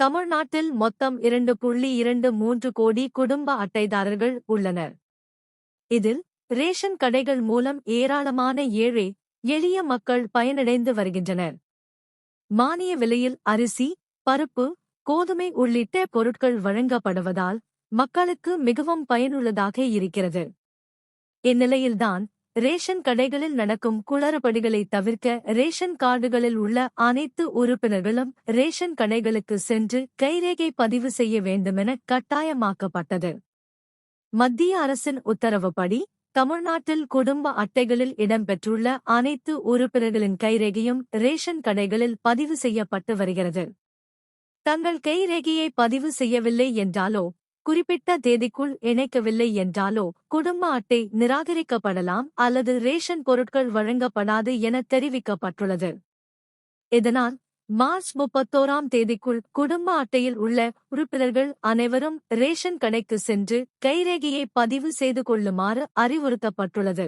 தமிழ்நாட்டில் மொத்தம் 2.23 கோடி குடும்ப அட்டைதாரர்கள் உள்ளனர். இதில் ரேஷன் கடைகள் மூலம் ஏராளமான ஏழை, எளிய மக்கள் பயனடைந்து வருகின்றனர். மானிய விலையில் அரிசி, பருப்பு, கோதுமை உள்ளிட்ட பொருட்கள் வழங்கப்படுவதால் மக்களுக்கு மிகவும் பயனுள்ளதாக இருக்கிறது. இந்நிலையில்தான் ரேஷன் கடைகளில் நடக்கும் குளறுபடிகளை தவிர்க்க ரேஷன் கார்டுகளில் உள்ள அனைத்து உறுப்பினர்களும் ரேஷன் கடைகளுக்கு சென்று கைரேகை பதிவு செய்ய வேண்டுமென கட்டாயமாக்கப்பட்டது. மத்திய அரசின் உத்தரவுப்படி தமிழ்நாட்டில் குடும்ப அட்டைகளில் இடம்பெற்றுள்ள அனைத்து உறுப்பினர்களின் கைரேகையும் ரேஷன் கடைகளில் பதிவு செய்யப்பட்டு வருகிறது. தங்கள் கைரேகையை பதிவு செய்யவில்லை என்றாலோ, குறிப்பிட்ட தேதிக்குள் இணைக்கவில்லை என்றாலோ குடும்ப அட்டை நிராகரிக்கப்படலாம் அல்லது ரேஷன் பொருட்கள் வழங்கப்படாது என தெரிவிக்கப்பட்டுள்ளது. இதனால் மார்ச் 31ஆம் தேதிக்குள் குடும்ப அட்டையில் உள்ள உறுப்பினர்கள் அனைவரும் ரேஷன் கடைக்கு சென்று கைரேகையை பதிவு செய்து கொள்ளுமாறு அறிவுறுத்தப்பட்டுள்ளது.